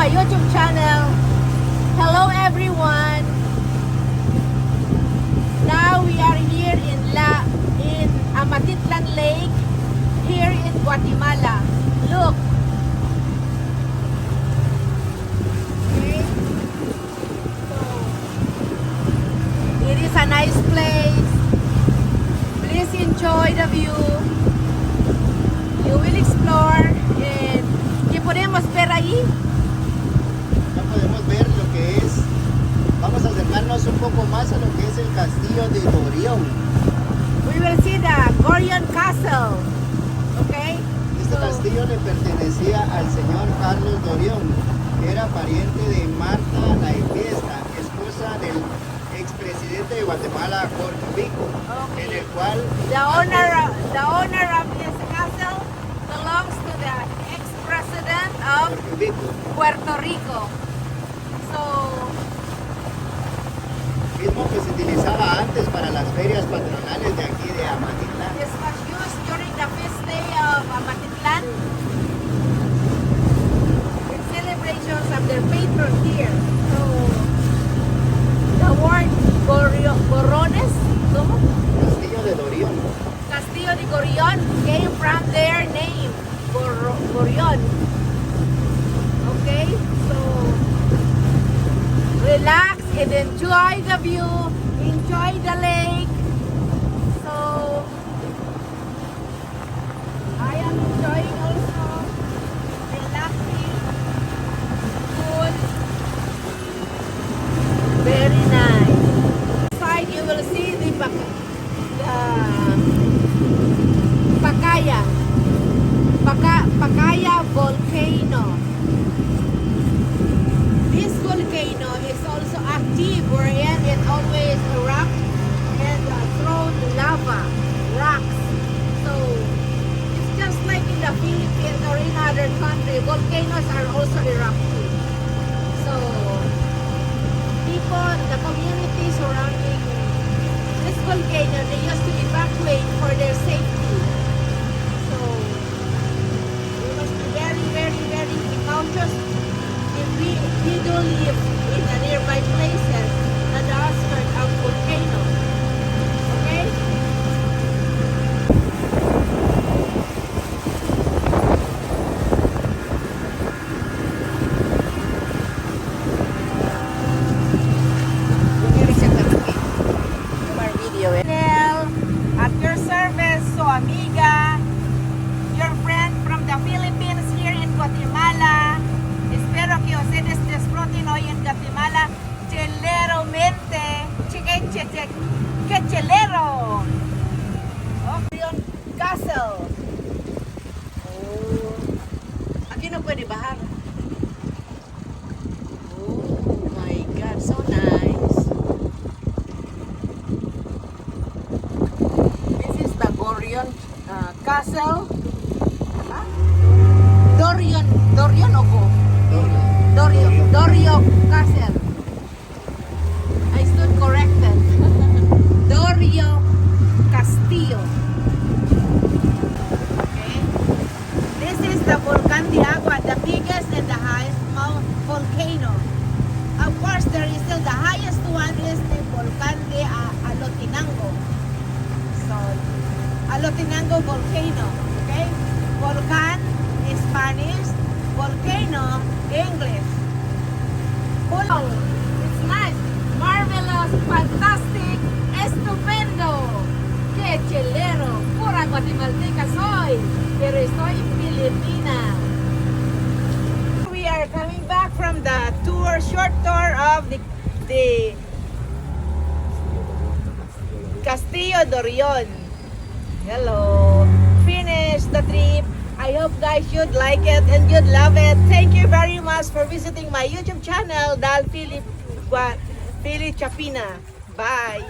my YouTube channel. Hello everyone. Now we are here in AMATITLAN Lake here in Guatemala. Look. Okay. So, it is a nice place. Please enjoy the view. You will explore and ¿qué podemos ver ahí? Ya podemos ver lo que es. Vamos a acercarnos un poco más a lo que es el castillo de Dorión. We will see the Gorion Castle. Okay? Este castillo le pertenecía al señor Carlos Dorión, que era pariente de Marta la Enfiesta, esposa del expresidente de Guatemala, Jorge Vico, Okay. en el cual The owner of this castle belongs to the ex-president of Jorge Vico, Puerto Rico. So, mismo que se utilizaba antes para las ferias patronales de aquí de Amatitlán. this was used during the feast day of AMATITLAN in celebrations of their patron here. So, the word Gorones, ¿cómo? Castillo de Dorión. Castillo de Gorion came from their name, Gorion. Okay, so relax and enjoy the view, enjoy the lake. So I am enjoying also relaxing, cool, very nice. Inside you will see the Pacaya volcano. This volcano is also active wherein it always erupts and throws lava, rocks. So it's just like in the Philippines or in other countries, volcanoes are also erupting. So people, the community surrounding this volcano, they used to evacuate for their safety. So we must be very, very, very cautious if we do live in the nearby places at the outskirts of volcano. Okay? At your service, so amiga, your friend from the Philippines here in Guatemala. Espero que ustedes disfruten hoy en Guatemala cheleramente. ¡Qué chelero! Gorion Castle. Oh. Aquí no puede bajar. Oh my God, so nice. This is the Gorion Castle. Huh? Dorion Oco. Dorio Castle. I stood corrected. Dorio Castillo. Okay. This is the Volcán de Agua, the biggest and the highest volcano. Of course, there is still the highest one is the Volcán de Alotinango. So, Alotinango volcano. Okay. Volcán Spanish, volcano English. Wow, it's nice, marvelous, fantastic, estupendo. ¡Qué chelero! Pura guatemalteca soy, pero estoy Filipina. We are coming back from the short tour of the Castillo Dorion. Hello. Finish the trip. I hope guys you'd like it and you'd love it. Thank you very much for visiting my YouTube channel, FILI-CHAPINA. Bye!